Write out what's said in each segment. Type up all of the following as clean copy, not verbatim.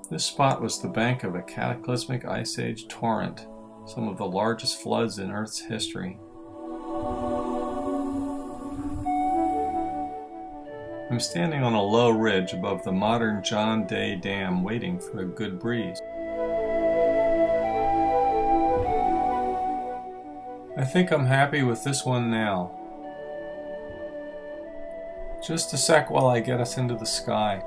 This spot was the bank of a cataclysmic Ice Age torrent, some of the largest floods in Earth's history. I'm standing on a low ridge above the modern John Day Dam waiting for a good breeze. I think I'm happy with this one now. Just a sec while I get us into the sky.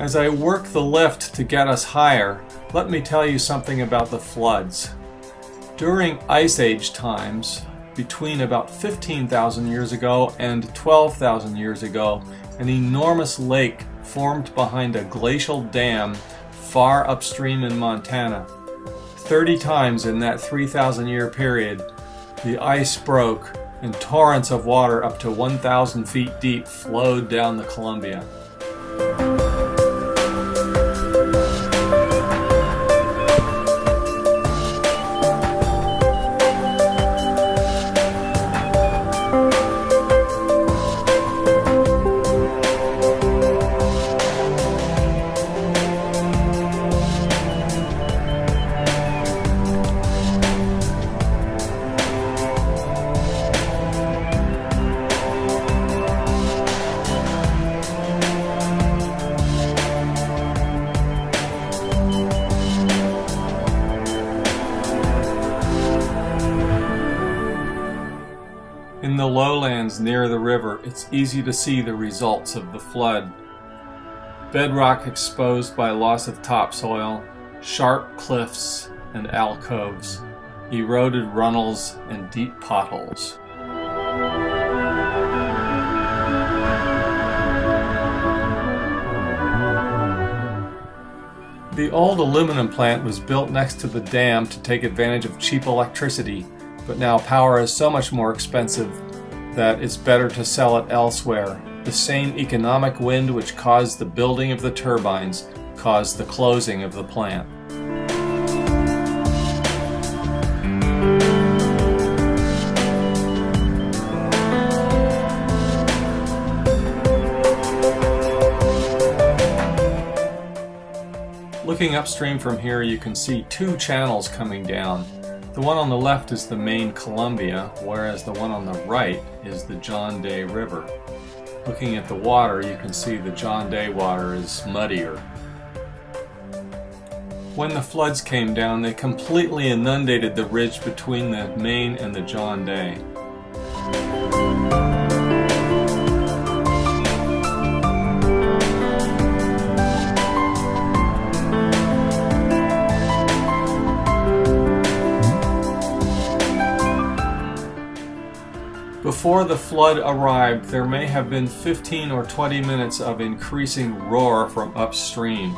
As I work the lift to get us higher, let me tell you something about the floods. During Ice Age times, between about 15,000 years ago and 12,000 years ago, an enormous lake formed behind a glacial dam far upstream in Montana. 30 times in that 3,000-year period, the ice broke and torrents of water up to 1,000 feet deep flowed down the Columbia. In the lowlands near the river, it's easy to see the results of the flood. Bedrock exposed by loss of topsoil, sharp cliffs and alcoves, eroded runnels and deep potholes. The old aluminum plant was built next to the dam to take advantage of cheap electricity, but now power is so much more expensive that it's better to sell it elsewhere. The same economic wind which caused the building of the turbines caused the closing of the plant. Looking upstream from here, you can see two channels coming down. The one on the left is the main Columbia, whereas the one on the right is the John Day River. Looking at the water, you can see the John Day water is muddier. When the floods came down, they completely inundated the ridge between the main and the John Day. Before the flood arrived, there may have been 15 or 20 minutes of increasing roar from upstream.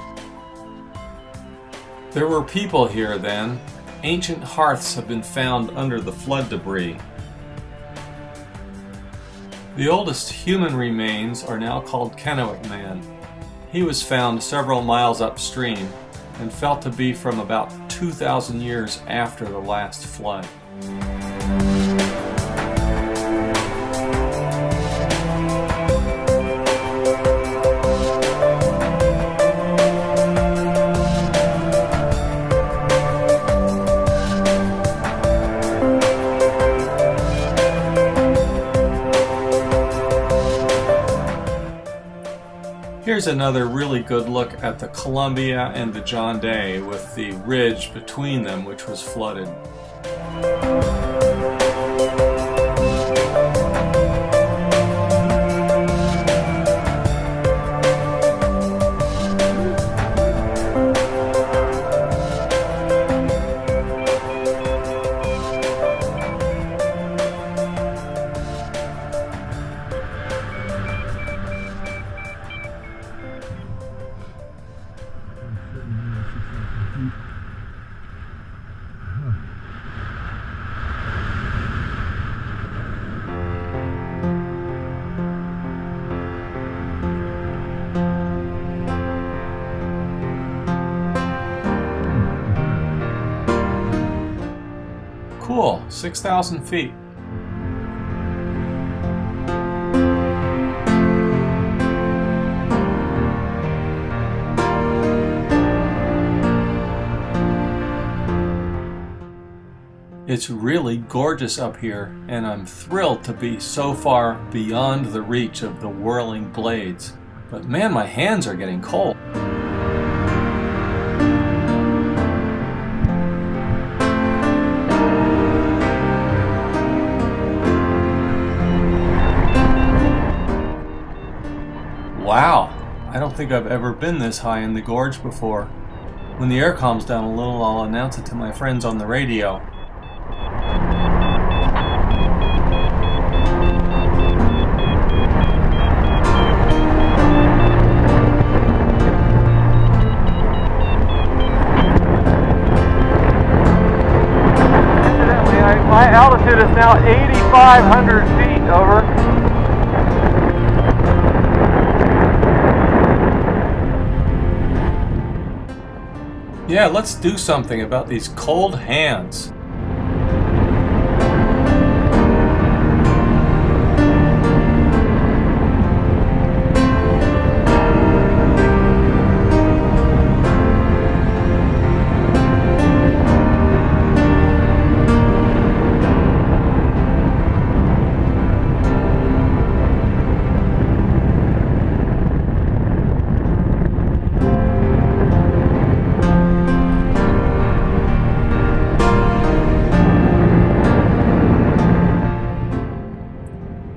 There were people here then. Ancient hearths have been found under the flood debris. The oldest human remains are now called Kennewick Man. He was found several miles upstream and felt to be from about 2,000 years after the last flood. Here's another really good look at the Columbia and the John Day with the ridge between them which was flooded. Cool, 6,000 feet. It's really gorgeous up here, and I'm thrilled to be so far beyond the reach of the whirling blades. But man, my hands are getting cold. Wow, I don't think I've ever been this high in the gorge before. When the air calms down a little, I'll announce it to my friends on the radio. My altitude is now 8,500 feet, over. Yeah, let's do something about these cold hands.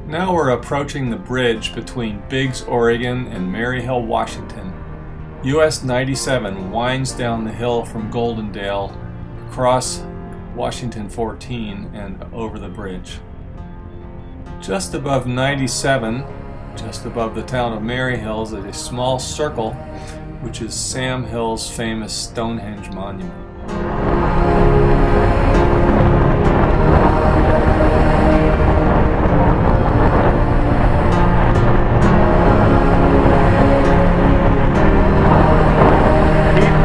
Now we're approaching the bridge between Biggs, Oregon and Maryhill, Washington. US 97 winds down the hill from Goldendale, across Washington 14 and over the bridge. Just above 97, just above the town of Maryhill, is a small circle, which is Sam Hill's famous Stonehenge monument.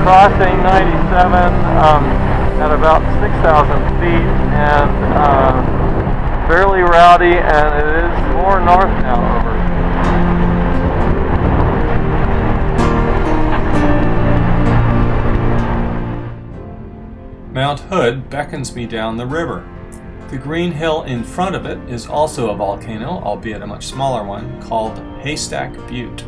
Crossing 97 at about 6,000 feet, and fairly rowdy, and it is more north now, over. Mount Hood beckons me down the river. The green hill in front of it is also a volcano, albeit a much smaller one, called Haystack Butte.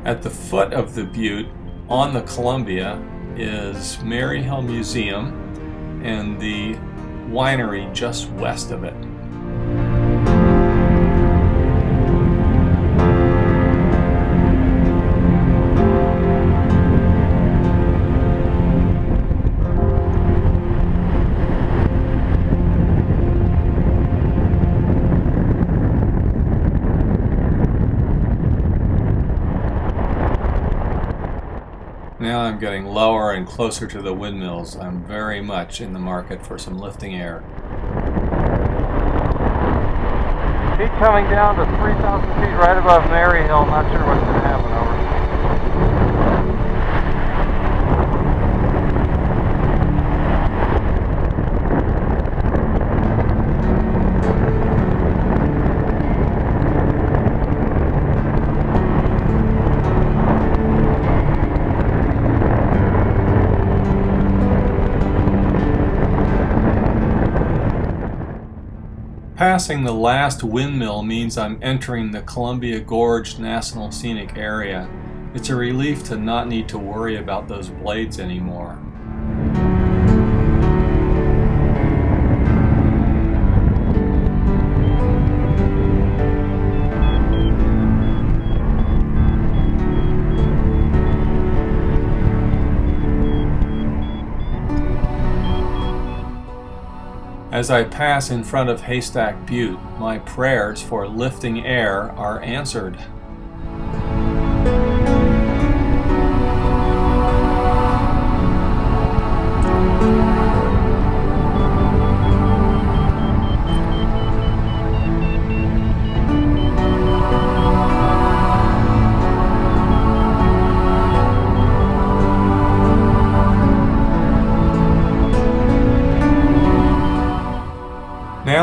At the foot of the butte, on the Columbia, is Maryhill Museum and the winery just west of it. Now I'm getting lower and closer to the windmills. I'm very much in the market for some lifting air. Heat coming down to 3,000 feet right above Maryhill. Not sure what's going to happen, over. Passing the last windmill means I'm entering the Columbia Gorge National Scenic Area. It's a relief to not need to worry about those blades anymore. As I pass in front of Haystack Butte, my prayers for lifting air are answered.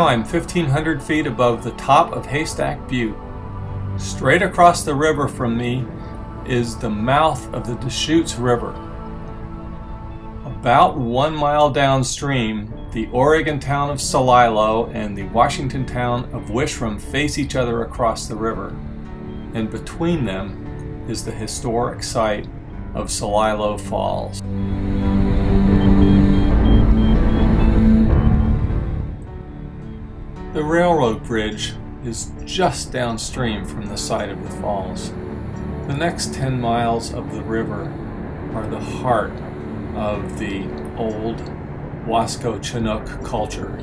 Now I'm 1,500 feet above the top of Haystack Butte. Straight across the river from me is the mouth of the Deschutes River. About 1 mile downstream, the Oregon town of Celilo and the Washington town of Wishram face each other across the river, and between them is the historic site of Celilo Falls. The railroad bridge is just downstream from the site of the falls. The next 10 miles of the river are the heart of the old Wasco Chinook culture.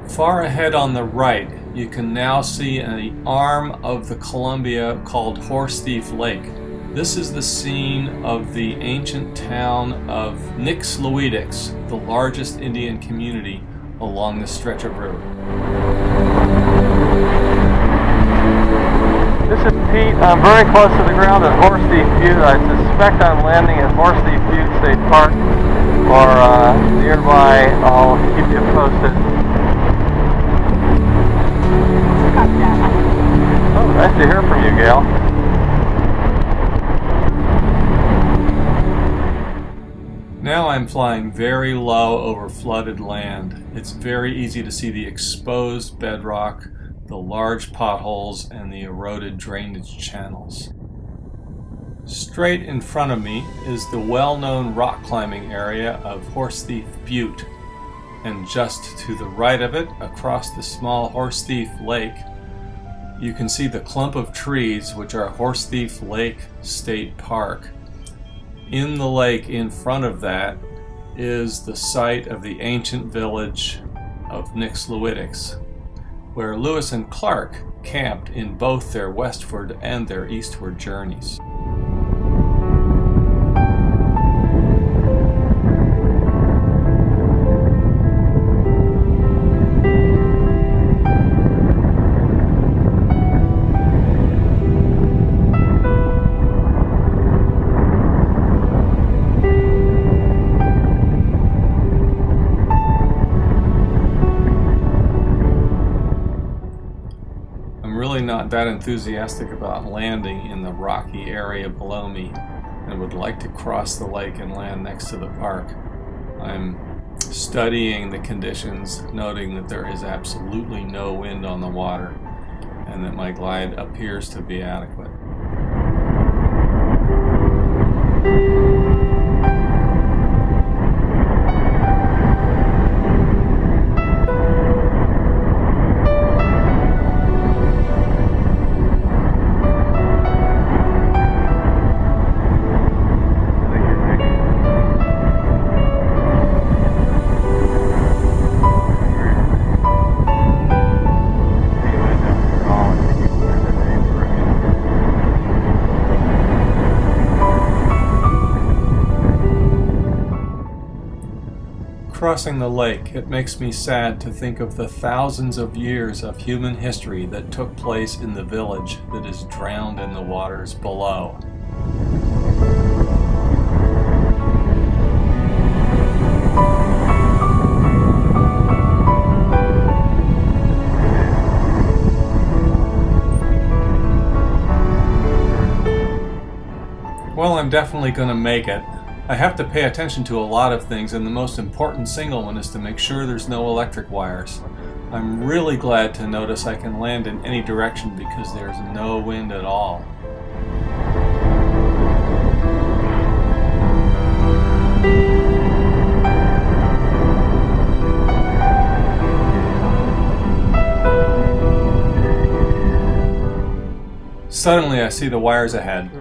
Far ahead on the right, you can now see an arm of the Columbia called Horse Thief Lake. This is the scene of the ancient town of Nix-Lewidex, the largest Indian community along this stretch of river. This is Pete. I'm very close to the ground at Horse Thief Butte. I suspect I'm landing at Horse Thief Butte State Park or nearby. I'll keep you posted. Oh, nice to hear from you, Gail. Now I'm flying very low over flooded land. It's very easy to see the exposed bedrock, the large potholes, and the eroded drainage channels. Straight in front of me is the well-known rock climbing area of Horse Thief Butte, and just to the right of it, across the small Horse Thief Lake, you can see the clump of trees which are Horse Thief Lake State Park. In the lake in front of that is the site of the ancient village of Nix-Lewidex, where Lewis and Clark camped in both their westward and their eastward journeys. Not that enthusiastic about landing in the rocky area below me and would like to cross the lake and land next to the park. I'm studying the conditions, noting that there is absolutely no wind on the water and that my glide appears to be adequate. Crossing the lake, it makes me sad to think of the thousands of years of human history that took place in the village that is drowned in the waters below. Well, I'm definitely going to make it. I have to pay attention to a lot of things, and the most important single one is to make sure there's no electric wires. I'm really glad to notice I can land in any direction because there's no wind at all. Suddenly I see the wires ahead.